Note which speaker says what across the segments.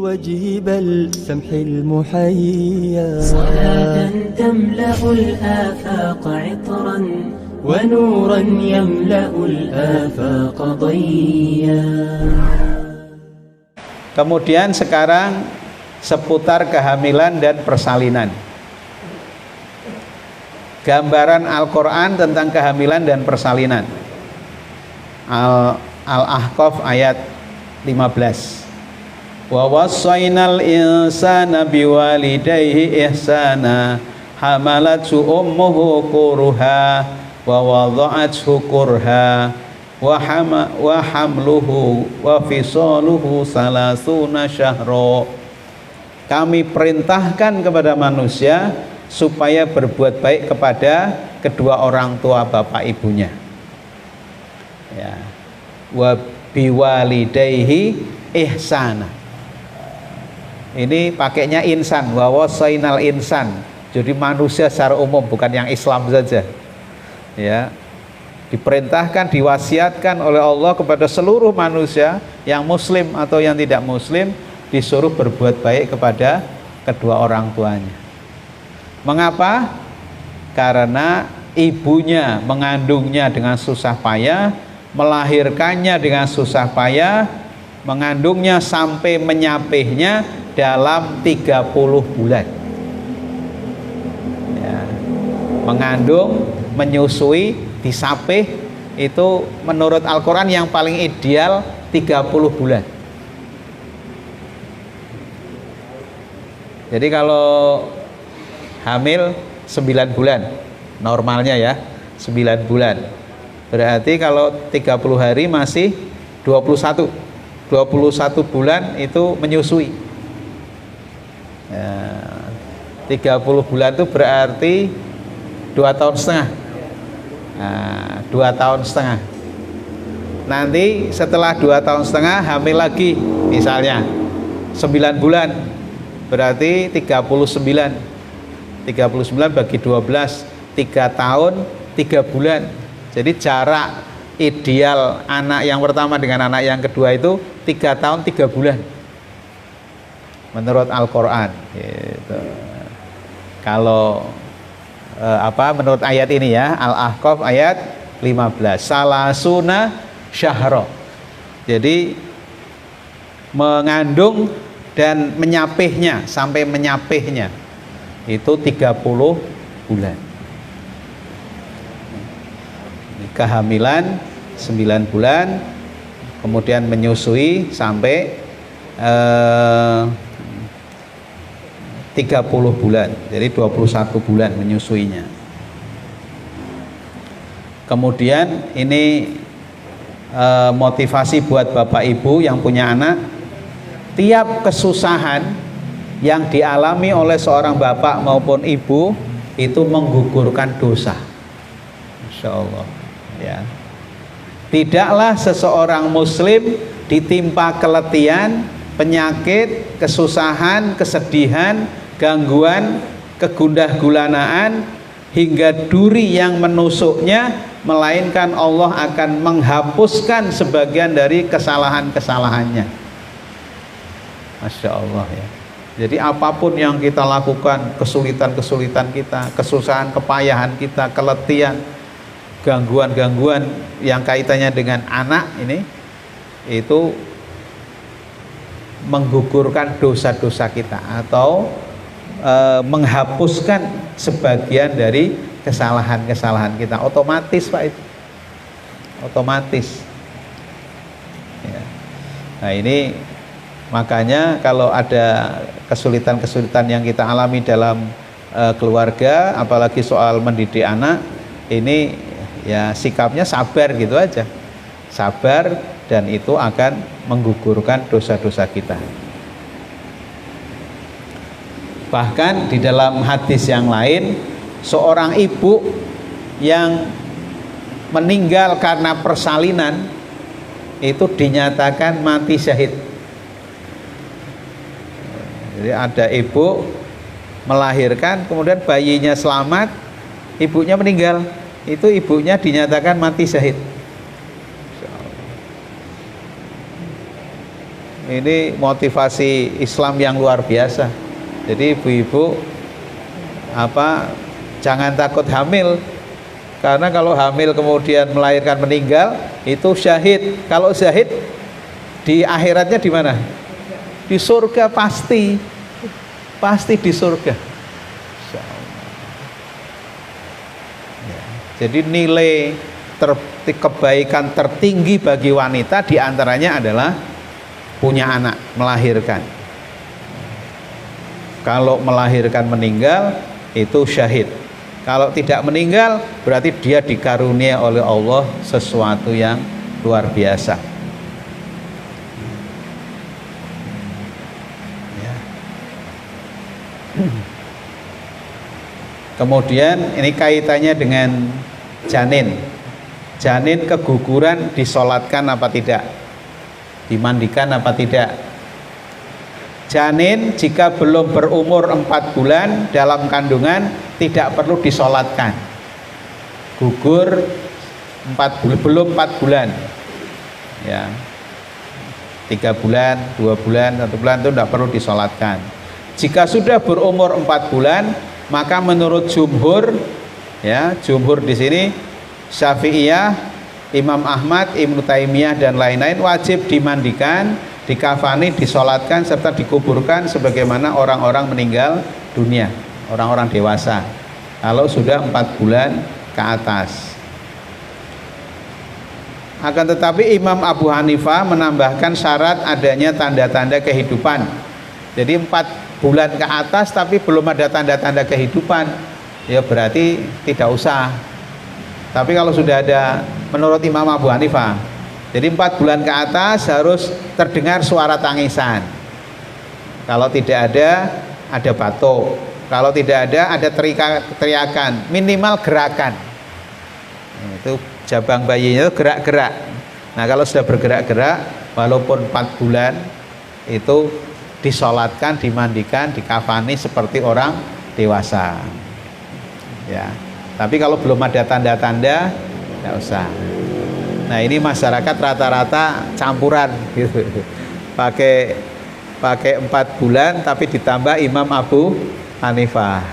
Speaker 1: وجيب السمح المحيا
Speaker 2: صلاة تملأ الآفاق عطرا ونورا يملأ الآفاق ضيا.
Speaker 3: Kemudian sekarang seputar kehamilan dan persalinan. Gambaran Al-Quran tentang kehamilan dan persalinan. Al-Ahqaf ayat 15. Wa wassaynal insana biwalidayhi ihsana hamalathu ummuhu kurha wa wada'athu kurha wa hamluhu wa fisaluhu salasuna syahra. Kami perintahkan kepada manusia supaya berbuat baik kepada kedua orang tua bapak ibunya. Ya. Wa biwalidayhi ihsana. Ini pakainya insan, wa wasainal insan. Jadi manusia secara umum, bukan yang Islam saja. Ya. Diperintahkan, diwasiatkan oleh Allah kepada seluruh manusia yang muslim atau yang tidak muslim, disuruh berbuat baik kepada kedua orang tuanya. Mengapa? Karena ibunya mengandungnya dengan susah payah, melahirkannya dengan susah payah, mengandungnya sampai menyapihnya dalam 30 bulan. Ya. Mengandung, menyusui, disapih, itu menurut Al-Quran yang paling ideal 30 bulan. Jadi kalau hamil 9 bulan normalnya ya, 9 bulan berarti kalau 30 hari masih 21 bulan itu menyusui ya, 30 bulan itu berarti 2 tahun setengah. Nah, 2 tahun setengah nanti setelah 2 tahun setengah hamil lagi misalnya 9 bulan berarti 39 bagi 12, 3 tahun 3 bulan. Jadi jarak ideal anak yang pertama dengan anak yang kedua itu 3 tahun 3 bulan menurut Al-Quran gitu. Kalau menurut ayat ini ya, Al-Ahqaf ayat 15, salasuna syahra. Jadi mengandung dan menyapihnya sampai menyapihnya itu 30 bulan. Kehamilan 9 bulan, kemudian menyusui sampai 30 bulan. Jadi 21 bulan menyusuinya. Kemudian ini motivasi buat bapak ibu yang punya anak. Tiap kesusahan yang dialami oleh seorang bapak maupun ibu itu menggugurkan dosa. Masya Allah ya. Tidaklah seseorang muslim ditimpa keletihan, penyakit, kesusahan, kesedihan, gangguan, kegundah-gulanaan hingga duri yang menusuknya, melainkan Allah akan menghapuskan sebagian dari kesalahan-kesalahannya. Masya Allah ya. Jadi apapun yang kita lakukan, kesulitan-kesulitan kita, kesusahan, kepayahan kita, keletihan, gangguan-gangguan yang kaitannya dengan anak ini, itu menggugurkan dosa-dosa kita atau menghapuskan sebagian dari kesalahan-kesalahan kita. Otomatis Pak itu. Otomatis. Ya. Nah ini makanya kalau ada kesulitan-kesulitan yang kita alami dalam keluarga, apalagi soal mendidik anak, ini ya sikapnya sabar gitu aja. Sabar, dan itu akan menggugurkan dosa-dosa kita. Bahkan di dalam hadis yang lain, seorang ibu yang meninggal karena persalinan itu dinyatakan mati syahid. Jadi ada ibu melahirkan, kemudian bayinya selamat, ibunya meninggal, itu ibunya dinyatakan mati syahid. ini motivasi Islam yang luar biasa. Jadi ibu-ibu jangan takut hamil, karena kalau hamil kemudian melahirkan meninggal itu syahid. Kalau syahid di akhiratnya di mana? Di surga, pasti di surga. Ya. Jadi nilai kebaikan tertinggi bagi wanita diantaranya adalah punya anak, melahirkan. Kalau melahirkan meninggal itu syahid. Kalau tidak meninggal berarti dia dikarunia oleh Allah sesuatu yang luar biasa. Ya. Kemudian ini kaitannya dengan janin. Janin keguguran disolatkan apa tidak? Dimandikan apa tidak? Janin jika belum berumur 4 bulan dalam kandungan tidak perlu disolatkan. Gugur 4 bulan, belum 4 bulan, ya, 3 bulan, 2 bulan, 1 bulan itu tidak perlu disolatkan. Jika sudah berumur 4 bulan, maka menurut jumhur, ya, jumhur di sini Syafi'iyah, Imam Ahmad, Ibnu Taimiyah dan lain-lain wajib dimandikan, dikafani, disolatkan serta dikuburkan sebagaimana orang-orang meninggal dunia, orang-orang dewasa kalau sudah 4 bulan ke atas. Akan tetapi Imam Abu Hanifah menambahkan syarat adanya tanda-tanda kehidupan. Jadi 4 bulan ke atas tapi belum ada tanda-tanda kehidupan, ya berarti tidak usah. Tapi kalau sudah ada, menurut Imam Abu Hanifah, jadi 4 bulan ke atas harus terdengar suara tangisan. Kalau tidak ada batuk. Kalau tidak ada teriakan, minimal gerakan. Itu jabang bayinya itu gerak-gerak. Nah kalau sudah bergerak-gerak, walaupun 4 bulan itu disolatkan, dimandikan, dikafani seperti orang dewasa. Ya. Tapi kalau belum ada tanda-tanda, tidak usah. Nah ini masyarakat rata-rata campuran gitu. Pakai 4 bulan tapi ditambah Imam Abu Hanifah.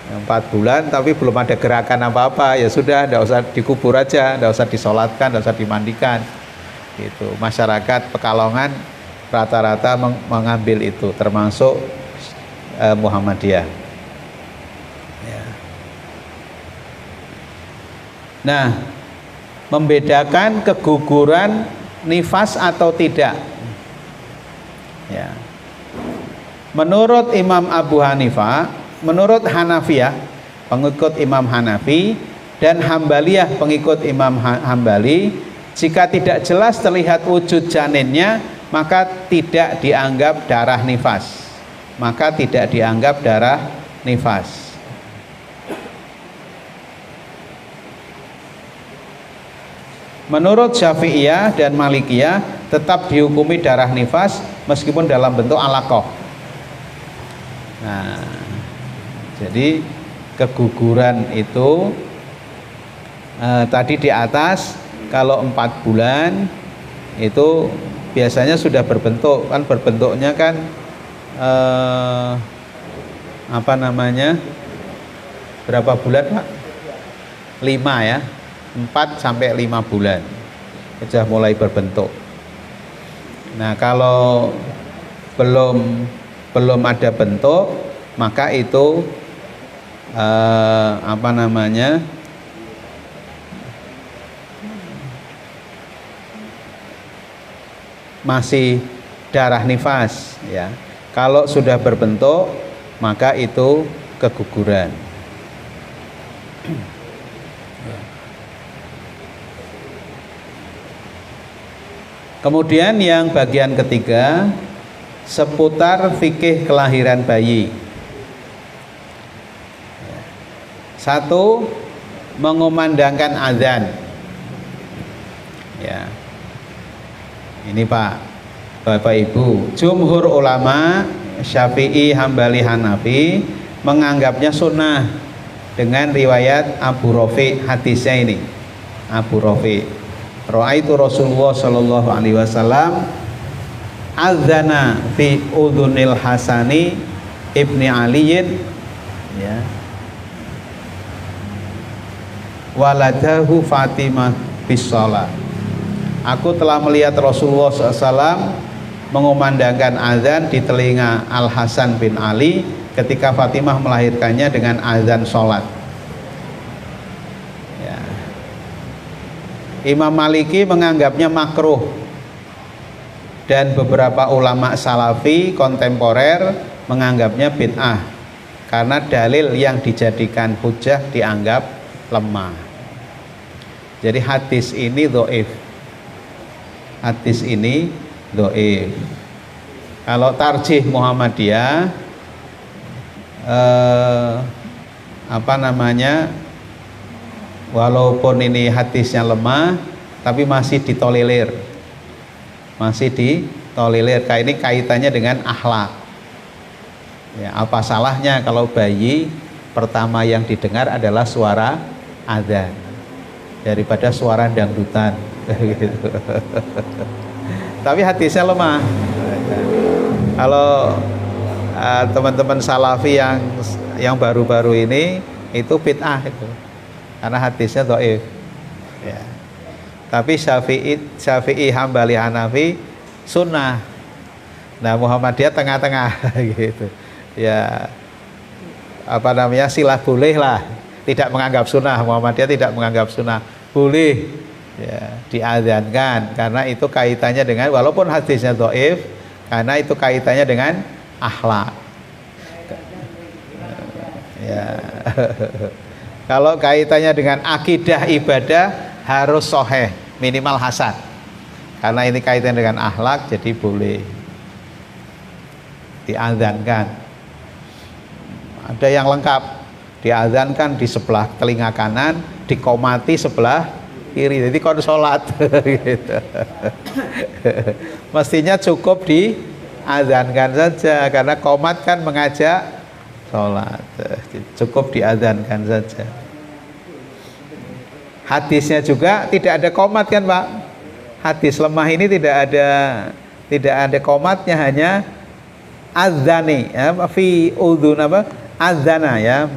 Speaker 3: 4 bulan tapi belum ada gerakan apa-apa, ya sudah, tidak usah dikubur aja, tidak usah disolatkan, tidak usah dimandikan. Gitu. Masyarakat Pekalongan rata-rata mengambil itu, termasuk Muhammadiyah. Ya. Nah, membedakan keguguran nifas atau tidak. Ya. Menurut Imam Abu Hanifah, menurut Hanafiyah, pengikut Imam Hanafi, dan Hambaliyah, pengikut Imam Hambali, jika tidak jelas terlihat wujud janinnya, maka tidak dianggap darah nifas. Maka tidak dianggap darah nifas. Menurut Syafi'iyah dan Malikiyah tetap dihukumi darah nifas meskipun dalam bentuk alaqah. Nah, jadi keguguran itu tadi di atas kalau 4 bulan itu biasanya sudah berbentuk, kan berbentuknya kan berapa bulan Pak? 5 ya, 4 sampai 5 bulan sudah mulai berbentuk. Nah kalau belum ada bentuk, maka itu masih darah nifas ya. Kalau sudah berbentuk, maka itu keguguran. Kemudian yang bagian ketiga, seputar fikih kelahiran bayi. 1. Mengumandangkan azan. Ya. Ini Pak, Bapak Ibu, jumhur ulama Syafi'i, Hambali, Hanafi menganggapnya sunnah dengan riwayat Abu Rafi, hadisnya ini. Abu Rafi, Ra'aitu Rasulullah sallallahu alaihi wasallam adzana fi udhunil Hasani ibni Aliyin, ya, waladahu Fatimah bisolah. Aku telah melihat Rasulullah SAW mengumandangkan azan di telinga Al Hasan bin Ali ketika Fatimah melahirkannya dengan azan sholat. Ya. Imam Maliki menganggapnya makruh, dan beberapa ulama salafi kontemporer menganggapnya bid'ah karena dalil yang dijadikan hujah dianggap lemah. Jadi hadis ini dhaif. Hadis ini dhaif. Kalau tarjih Muhammadiyah walaupun ini hadisnya lemah tapi masih ditolerir. Masih ditolerir. Kayak ini kaitannya dengan akhlak. Ya, apa salahnya kalau bayi pertama yang didengar adalah suara adzan daripada suara dangdutan gitu. Tapi hadisnya lemah. Kalau teman-teman salafi yang baru-baru ini itu bid'ah itu, karena hadisnya dhaif. Ya. Tapi Syafi'i, Hambali, Hanafi sunnah. Nah, Muhammadiyah tengah-tengah gitu. Ya, silah boleh lah, tidak menganggap sunnah. Muhammadiyah tidak menganggap sunnah, boleh ya diadzankan karena itu kaitannya dengan, walaupun hadisnya dhaif, karena itu kaitannya dengan akhlak. Ya. Kalau kaitannya dengan akidah ibadah harus sahih, minimal hasan. Karena ini kaitannya dengan akhlak, jadi boleh diadzankan. Ada yang lengkap, diadzankan di sebelah telinga kanan, dikomati sebelah kiri, jadi kon sholat gitu. Mestinya cukup diadzankan saja, karena qomat kan mengajak sholat, cukup diadzankan saja. Hadisnya juga tidak ada qomat kan Pak? Hadis lemah ini tidak ada qomatnya, hanya adzani ya, fi udhun adzana ya,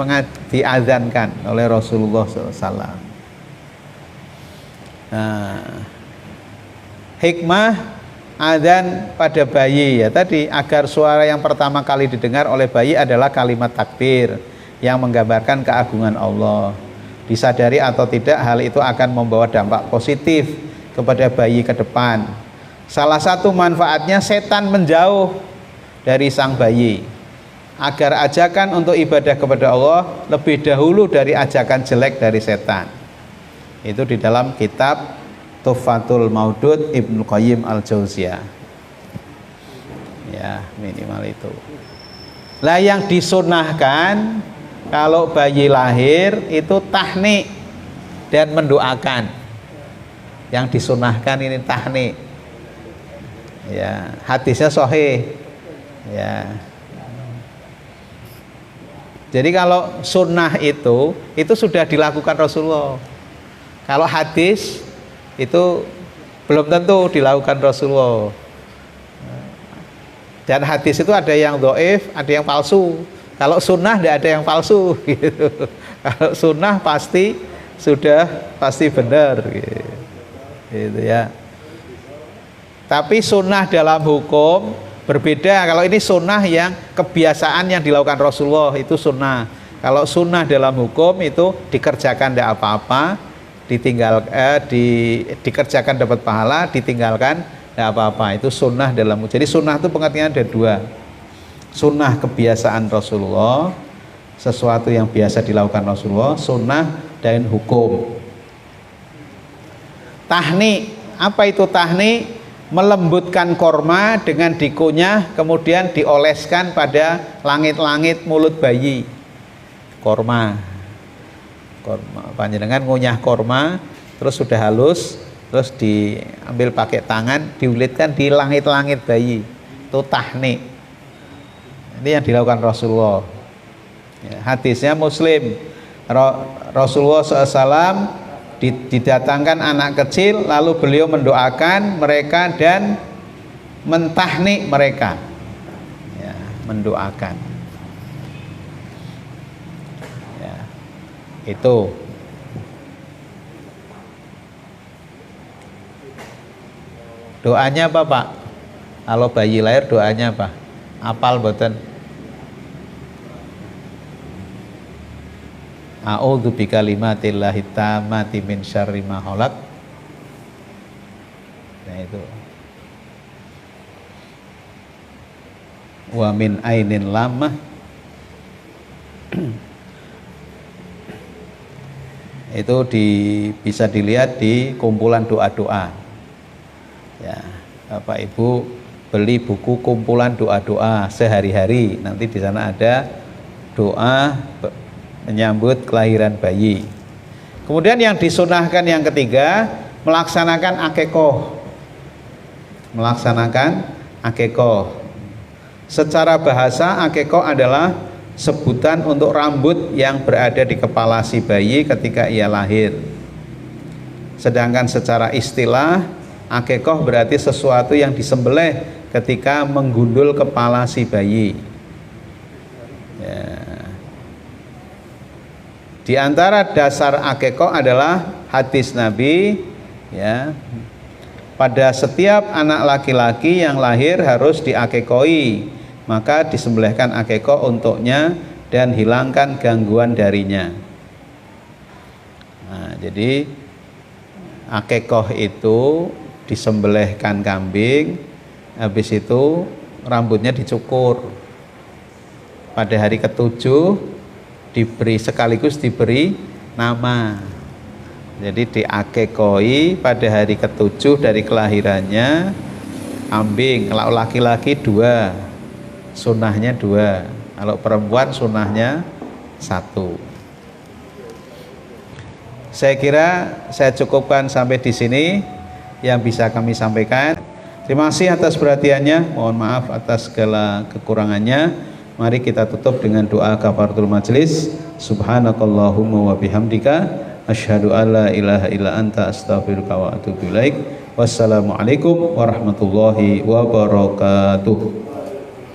Speaker 3: diadzankan oleh Rasulullah SAW. Nah, hikmah adzan pada bayi ya tadi, agar suara yang pertama kali didengar oleh bayi adalah kalimat takbir yang menggambarkan keagungan Allah. Disadari atau tidak, hal itu akan membawa dampak positif kepada bayi ke depan. Salah satu manfaatnya setan menjauh dari sang bayi, agar ajakan untuk ibadah kepada Allah lebih dahulu dari ajakan jelek dari setan. Itu di dalam kitab Tuhfatul Maudud Ibnu Qayyim Al-Jauziyah. Ya, minimal itu. Lah yang disunahkan kalau bayi lahir itu tahnik dan mendoakan. Yang disunahkan ini tahnik. Ya, hadisnya sahih. Ya. Jadi kalau sunnah itu sudah dilakukan Rasulullah. Kalau hadis itu belum tentu dilakukan Rasulullah. Dan hadis itu ada yang dhaif, ada yang palsu. Kalau sunnah tidak ada yang palsu gitu. Kalau sunnah pasti benar gitu ya. Tapi sunnah dalam hukum berbeda. Kalau ini sunnah yang kebiasaan yang dilakukan Rasulullah, itu sunnah. Kalau sunnah dalam hukum itu dikerjakan tidak apa-apa, dikerjakan dapat pahala, ditinggalkan tidak apa-apa. Itu sunnah dalam hukum. Jadi sunnah itu pengertian ada dua. Sunnah kebiasaan Rasulullah, sesuatu yang biasa dilakukan Rasulullah. Sunnah dan hukum. Tahnik, apa itu tahnik? Melembutkan korma dengan dikunyah, kemudian dioleskan pada langit-langit mulut bayi. Korma panjenengan ngunyah korma, terus sudah halus, terus diambil pakai tangan, diulitkan di langit-langit bayi. Itu tahnik. Ini yang dilakukan Rasulullah. Ya, hadisnya Muslim. Rasulullah SAW didatangkan anak kecil, lalu beliau mendoakan mereka dan mentahnik mereka, ya, mendoakan. Ya, itu. Doanya apa Pak? Kalau bayi lahir doanya apa? Apal boten? A'udzu bikalimatillahi tammati min syarri ma khalaq. Nah itu. Wa min ainin lamah. Itu bisa dilihat di kumpulan doa-doa. Ya, Bapak Ibu beli buku kumpulan doa-doa sehari-hari. Nanti di sana ada doa menyambut kelahiran bayi. Kemudian yang disunahkan yang ketiga, melaksanakan akikoh. Melaksanakan akikoh. Secara bahasa akikoh adalah sebutan untuk rambut yang berada di kepala si bayi ketika ia lahir. Sedangkan secara istilah akikoh berarti sesuatu yang disembelih ketika menggundul kepala si bayi. Ya. Di antara dasar akikoh adalah hadis Nabi, ya, pada setiap anak laki-laki yang lahir harus diakikoi, maka disembelihkan akikoh untuknya dan hilangkan gangguan darinya. Nah, jadi akikoh itu disembelihkan kambing, habis itu rambutnya dicukur. Pada hari ketujuh sekaligus diberi nama. Jadi diakekoi pada hari ketujuh dari kelahirannya kambing. Kalau laki-laki 2, sunahnya 2. Kalau perempuan sunahnya 1. Saya kira saya cukupkan sampai di sini yang bisa kami sampaikan. Terima kasih atas perhatiannya. Mohon maaf atas segala kekurangannya. Mari kita tutup dengan doa kafaratul majelis. Subhanakallahumma wa bihamdika asyhadu an la ilaha illa anta astaghfiruka wa atubu ilaik. Wassalamualaikum warahmatullahi wabarakatuh.